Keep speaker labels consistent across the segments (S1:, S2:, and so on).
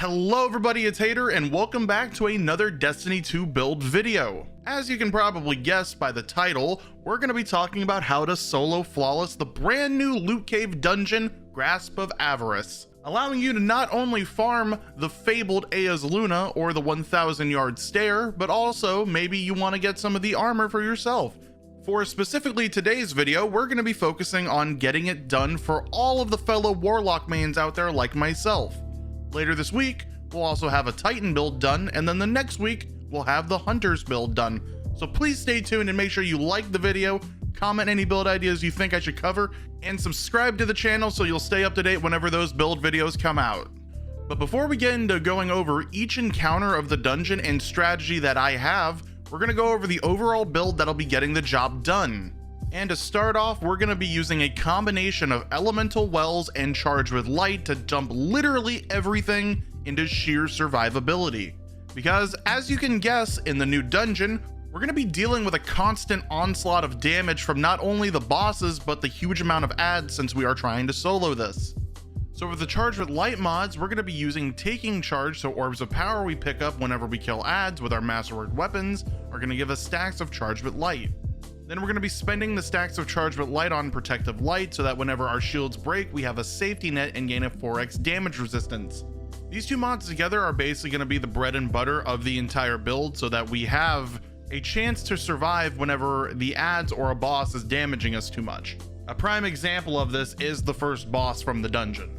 S1: Hello everybody, it's Hater, and welcome back to another Destiny 2 build video. As you can probably guess by the title, we're going to be talking about how to solo flawless the brand new loot cave dungeon, Grasp of Avarice, allowing you to not only farm the fabled Aya's Luna or the 1000 yard stair, but also maybe you want to get some of the armor for yourself. For specifically today's video, we're going to be focusing on getting it done for all of the fellow Warlock mains out there like myself. Later this week, we'll also have a Titan build done, and then the next week, we'll have the Hunters build done. So please stay tuned and make sure you like the video, comment any build ideas you think I should cover, and subscribe to the channel so you'll stay up to date whenever those build videos come out. But before we get into going over each encounter of the dungeon and strategy that I have, we're going to go over the overall build that'll be getting the job done. And to start off, we're going to be using a combination of elemental wells and charge with light to dump literally everything into sheer survivability. Because as you can guess, in the new dungeon, we're going to be dealing with a constant onslaught of damage from not only the bosses, but the huge amount of adds since we are trying to solo this. So for the charge with light mods, we're going to be using taking charge, so orbs of power we pick up whenever we kill adds with our masterwork weapons are going to give us stacks of charge with light. Then we're going to be spending the stacks of charge with light on protective light so that whenever our shields break, we have a safety net and gain a 4x damage resistance. These two mods together are basically going to be the bread and butter of the entire build so that we have a chance to survive whenever the adds or a boss is damaging us too much. A prime example of this is the first boss from the dungeon.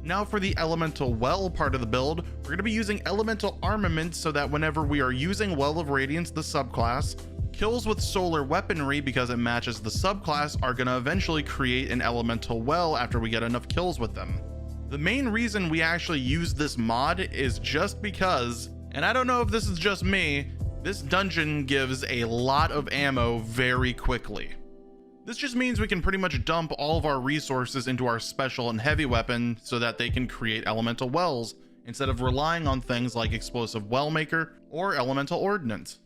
S1: Now for the elemental well part of the build, we're going to be using elemental armaments so that whenever we are using Well of Radiance, the subclass, kills with solar weaponry, because it matches the subclass, are going to eventually create an elemental well after we get enough kills with them. The main reason we actually use this mod is just because, and I don't know if this is just me, this dungeon gives a lot of ammo very quickly. This just means we can pretty much dump all of our resources into our special and heavy weapon so that they can create elemental wells instead of relying on things like explosive well maker or elemental ordnance.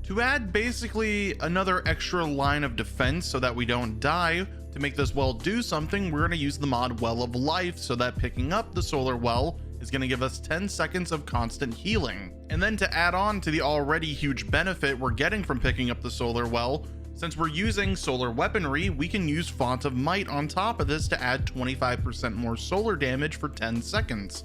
S1: To add basically another extra line of defense so that we don't die, to make this well do something, we're going to use the mod Well of Life so that picking up the solar well is going to give us 10 seconds of constant healing. And then to add on to the already huge benefit we're getting from picking up the solar well, since we're using solar weaponry, we can use Font of Might on top of this to add 25% more solar damage for 10 seconds.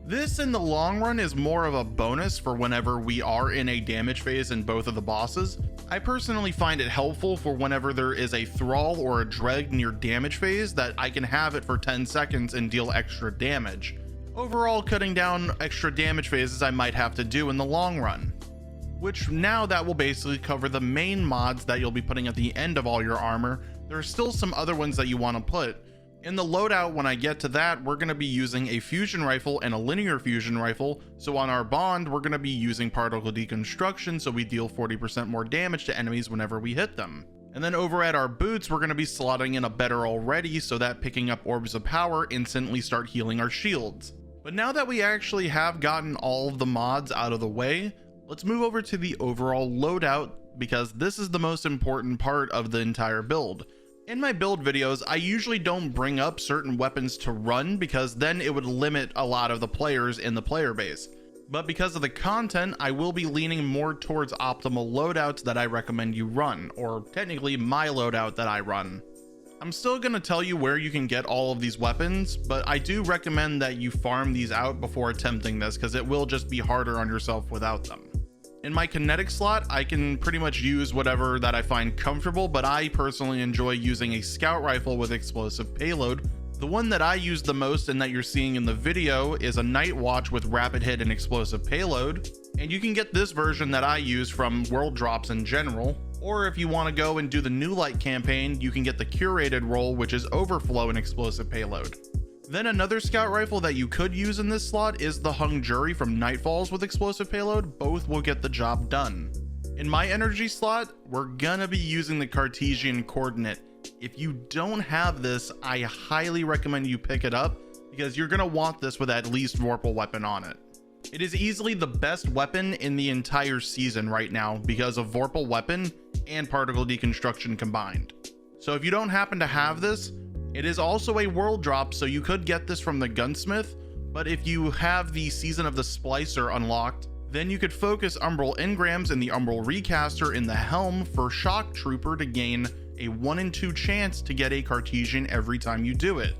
S1: This in the long run is more of a bonus for whenever we are in a damage phase in both of the bosses. I personally find it helpful for whenever there is a thrall or a dread near damage phase that I can have it for 10 seconds and deal extra damage. Overall, cutting down extra damage phases I might have to do in the long run. Which now that will basically cover the main mods that you'll be putting at the end of all your armor. There are still some other ones that you want to put. In the loadout, when I get to that, we're going to be using a fusion rifle and a linear fusion rifle. So on our bond, we're going to be using particle deconstruction so we deal 40% more damage to enemies whenever we hit them. And then over at our boots, we're going to be slotting in a better already so that picking up orbs of power instantly start healing our shields. But now that we actually have gotten all of the mods out of the way, let's move over to the overall loadout, because this is the most important part of the entire build. In my build videos, I usually don't bring up certain weapons to run because then it would limit a lot of the players in the player base. But because of the content, I will be leaning more towards optimal loadouts that I recommend you run, or technically my loadout that I run. I'm still going to tell you where you can get all of these weapons, but I do recommend that you farm these out before attempting this because it will just be harder on yourself without them. In my kinetic slot, I can pretty much use whatever that I find comfortable, but I personally enjoy using a scout rifle with explosive payload. The one that I use the most and that you're seeing in the video is a night watch with rapid hit and explosive payload. And you can get this version that I use from world drops in general. Or if you want to go and do the New Light campaign, you can get the curated roll, which is overflow and explosive payload. Then another scout rifle that you could use in this slot is the Hung Jury from Nightfalls with explosive payload. Both will get the job done. In my energy slot, we're gonna be using the Cartesian coordinate. If you don't have this, I highly recommend you pick it up because you're gonna want this with at least Vorpal weapon on it. It is easily the best weapon in the entire season right now because of Vorpal weapon and particle deconstruction combined. So if you don't happen to have this, it is also a world drop, so you could get this from the gunsmith, But if you have the Season of the Splicer unlocked, then you could focus Umbral Engrams and the Umbral Recaster in the helm for Shock Trooper to gain a 1 in 2 chance to get a Cartesian every time you do it.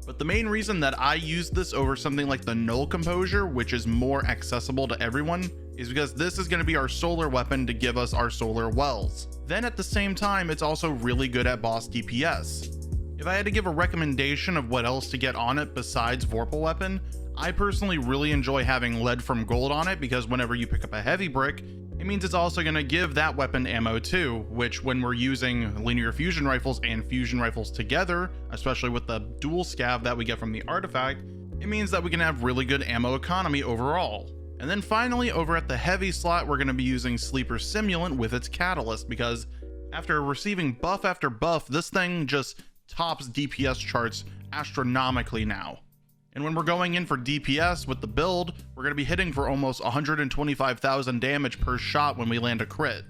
S1: But the main reason that I use this over something like the Null Composure, which is more accessible to everyone, is because this is going to be our solar weapon to give us our solar wells. Then at the same time, it's also really good at boss DPS. If I had to give a recommendation of what else to get on it besides Vorpal Weapon, I personally really enjoy having Lead from Gold on it, because whenever you pick up a heavy brick, it means it's also going to give that weapon ammo too, which when we're using linear fusion rifles and fusion rifles together, especially with the dual scav that we get from the artifact, it means that we can have really good ammo economy overall. And then finally, over at the heavy slot, we're going to be using Sleeper Simulant with its catalyst, because after receiving buff after buff, this thing just tops DPS charts astronomically now. And when we're going in for DPS with the build, we're going to be hitting for almost 125,000 damage per shot when we land a crit.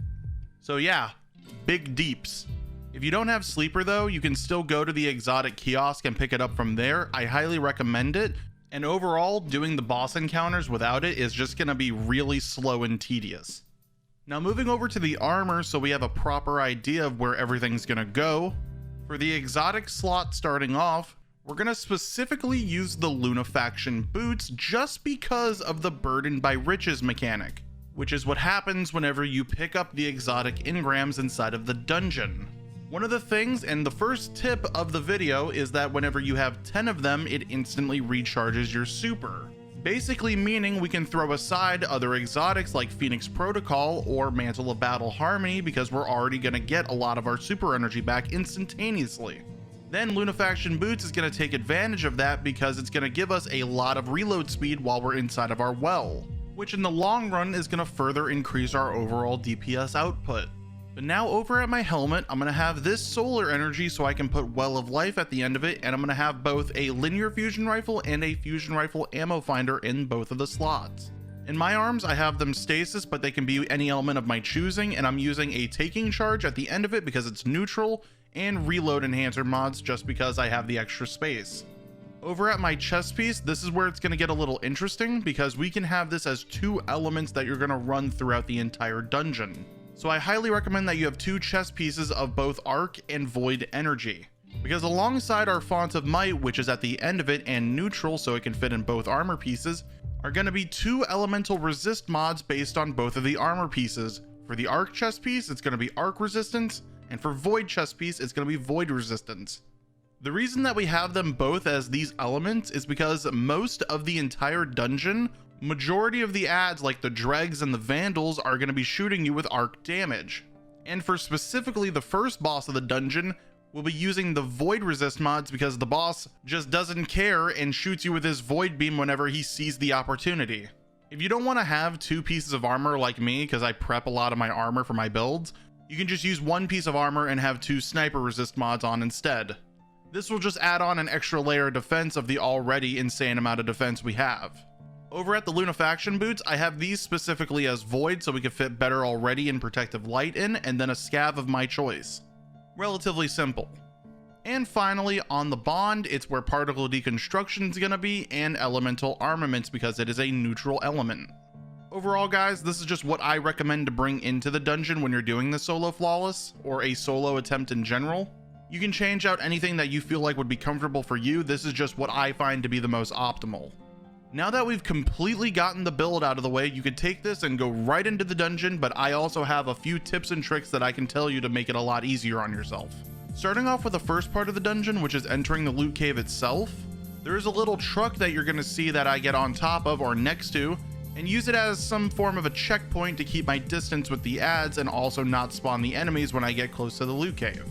S1: So yeah, big deeps. If you don't have Sleeper though, you can still go to the exotic kiosk and pick it up from there. I highly recommend it. And overall, doing the boss encounters without it is just going to be really slow and tedious. Now moving over to the armor, so we have a proper idea of where everything's going to go. For the exotic slot starting off, we're going to specifically use the Lunafaction boots just because of the Burdened by Riches mechanic, which is what happens whenever you pick up the exotic engrams inside of the dungeon. One of the things, and the first tip of the video, is that whenever you have 10 of them, it instantly recharges your super. Basically meaning we can throw aside other exotics like Phoenix Protocol or Mantle of Battle Harmony, because we're already going to get a lot of our super energy back instantaneously. Then Lunafaction Boots is going to take advantage of that, because it's going to give us a lot of reload speed while we're inside of our well, which in the long run is going to further increase our overall DPS output. But now over at my helmet, I'm going to have this solar energy so I can put Well of Life at the end of it, and I'm going to have both a linear fusion rifle and a fusion rifle ammo finder in both of the slots. In my arms, I have them stasis, but they can be any element of my choosing, and I'm using a taking charge at the end of it because it's neutral, and reload enhancer mods just because I have the extra space. Over at my chest piece, this is where it's going to get a little interesting, because we can have this as 2 elements that you're going to run throughout the entire dungeon. So I highly recommend that you have 2 chest pieces of both Arc and Void energy, because alongside our Font of Might, which is at the end of it, and neutral so it can fit in both armor pieces, are going to be 2 elemental resist mods based on both of the armor pieces. For the Arc chest piece, it's going to be Arc resistance, and for Void chest piece, it's going to be Void resistance. The reason that we have them both as these elements is because most of the entire dungeon, majority of the ads like the dregs and the vandals are going to be shooting you with arc damage. And for specifically the first boss of the dungeon, we'll be using the Void resist mods because the boss just doesn't care and shoots you with his Void beam whenever he sees the opportunity. If you don't want to have 2 pieces of armor like me, because I prep a lot of my armor for my builds, you can just use 1 piece of armor and have 2 sniper resist mods on instead. This will just add on an extra layer of defense of the already insane amount of defense we have. Over at the Lunafaction boots, I have these specifically as Void so we can fit better already in Protective Light in, and then a scav of my choice. Relatively simple. And finally, on the Bond, it's where Particle Deconstruction is going to be, and Elemental Armaments because it is a neutral element. Overall guys, this is just what I recommend to bring into the dungeon when you're doing the solo flawless, or a solo attempt in general. You can change out anything that you feel like would be comfortable for you. This is just what I find to be the most optimal. Now that we've completely gotten the build out of the way, you could take this and go right into the dungeon, but I also have a few tips and tricks that I can tell you to make it a lot easier on yourself. Starting off with the first part of the dungeon, which is entering the loot cave itself, there is a little truck that you're going to see that I get on top of or next to, and use it as some form of a checkpoint to keep my distance with the ads and also not spawn the enemies when I get close to the loot cave.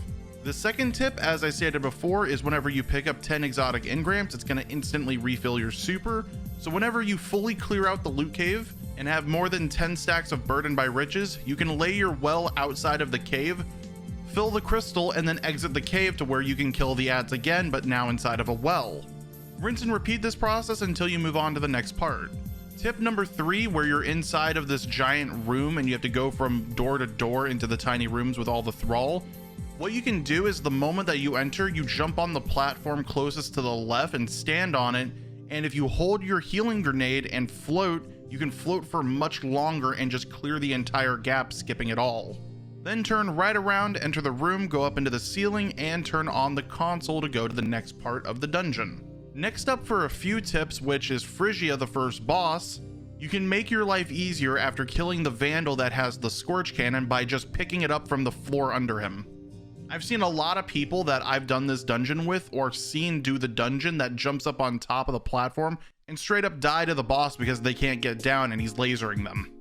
S1: The second tip, as I stated before, is whenever you pick up 10 exotic engrams, it's going to instantly refill your super. So whenever you fully clear out the loot cave and have more than 10 stacks of Burdened by Riches, you can lay your well outside of the cave, fill the crystal, and then exit the cave to where you can kill the ads again, but now inside of a well. Rinse and repeat this process until you move on to the next part. Tip number 3, where you're inside of this giant room and you have to go from door to door into the tiny rooms with all the thrall. What you can do is the moment that you enter, you jump on the platform closest to the left and stand on it, And if you hold your healing grenade and float, you can float for much longer and just clear the entire gap, skipping it all. Then turn right around, enter the room, go up into the ceiling, and turn on the console to go to the next part of the dungeon. Next up for a few tips, which is Phrygia, the first boss. You can make your life easier after killing the Vandal that has the Scorch Cannon by just picking it up from the floor under him. I've seen a lot of people that I've done this dungeon with or seen do the dungeon that jumps up on top of the platform and straight up die to the boss because they can't get down and he's lasering them.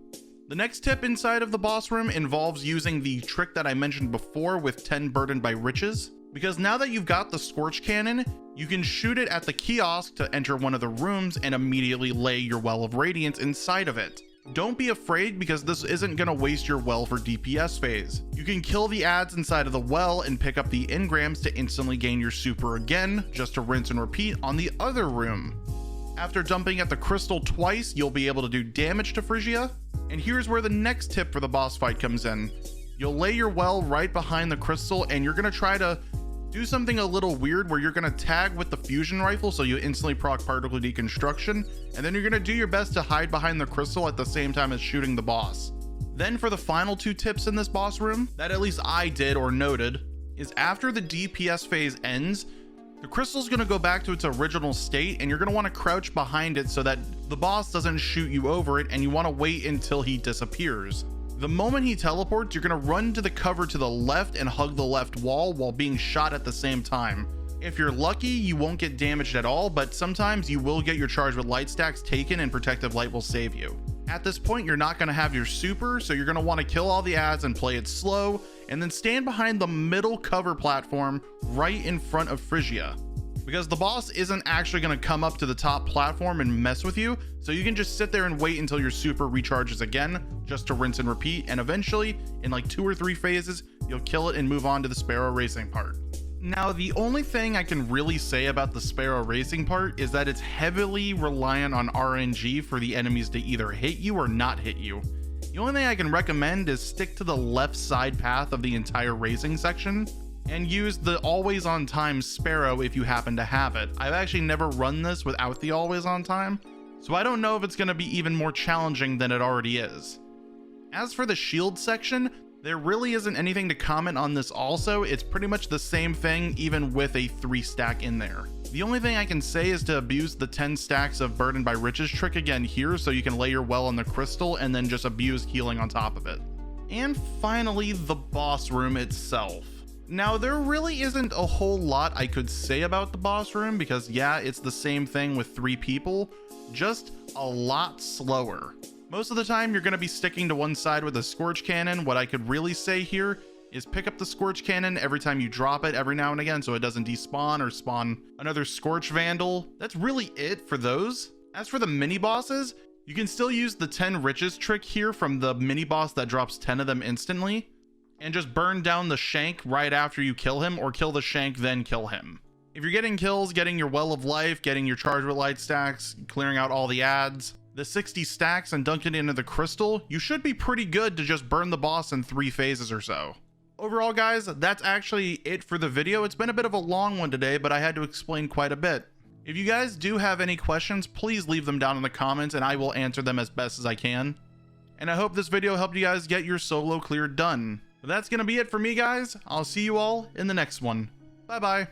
S1: The next tip inside of the boss room involves using the trick that I mentioned before with 10 Burdened by Riches, because now that you've got the Scorch Cannon, you can shoot it at the kiosk to enter one of the rooms and immediately lay your Well of Radiance inside of it. Don't be afraid, because this isn't going to waste your well for DPS phase. You can kill the ads inside of the well and pick up the engrams to instantly gain your super again, just to rinse and repeat on the other room. After dumping at the crystal twice, you'll be able to do damage to Phrygia. And here's where the next tip for the boss fight comes in. You'll lay your well right behind the crystal, and you're going to try to do something a little weird where you're going to tag with the fusion rifle so you instantly proc particle deconstruction, and then you're going to do your best to hide behind the crystal at the same time as shooting the boss. Then for the final two tips in this boss room, that at least I did or noted, is after the DPS phase ends, the crystal's going to go back to its original state, and you're going to want to crouch behind it so that the boss doesn't shoot you over it, and you want to wait until he disappears. The moment he teleports, you're going to run to the cover to the left and hug the left wall while being shot at the same time. If you're lucky, you won't get damaged at all, but sometimes you will get your charge with light stacks taken and protective light will save you. At this point, you're not going to have your super, so you're going to want to kill all the ads and play it slow, and then stand behind the middle cover platform right in front of Phrygia, because the boss isn't actually going to come up to the top platform and mess with you, so you can just sit there and wait until your super recharges again, just to rinse and repeat, and eventually, in like 2 or 3 phases, you'll kill it and move on to the Sparrow Racing part. Now, the only thing I can really say about the Sparrow Racing part is that it's heavily reliant on RNG for the enemies to either hit you or not hit you. The only thing I can recommend is stick to the left side path of the entire racing section, and use the always on time Sparrow if you happen to have it. I've actually never run this without the always on time, so I don't know if it's going to be even more challenging than it already is. As for the shield section, there really isn't anything to comment on this also. It's pretty much the same thing even with a 3 stack in there. The only thing I can say is to abuse the 10 stacks of Burdened by Riches trick again here, so you can lay your well on the crystal and then just abuse healing on top of it. And finally, the boss room itself. Now, there really isn't a whole lot I could say about the boss room, because yeah, it's the same thing with 3 people, just a lot slower. Most of the time you're going to be sticking to one side with a Scorch Cannon. What I could really say here is pick up the Scorch Cannon every time you drop it every now and again so it doesn't despawn or spawn another Scorch Vandal. That's really it for those. As for the mini bosses, you can still use the 10 riches trick here from the mini boss that drops 10 of them instantly, and just burn down the shank right after you kill him, or kill the shank then kill him. If you're getting kills, getting your Well of Life, getting your charge with light stacks, clearing out all the ads, the 60 stacks, and dunking it into the crystal, you should be pretty good to just burn the boss in 3 phases or so. Overall, guys, that's actually it for the video. It's been a bit of a long one today, but I had to explain quite a bit. If you guys do have any questions, please leave them down in the comments and I will answer them as best as I can. And I hope this video helped you guys get your solo clear done. But that's going to be it for me, guys. I'll see you all in the next one. Bye bye.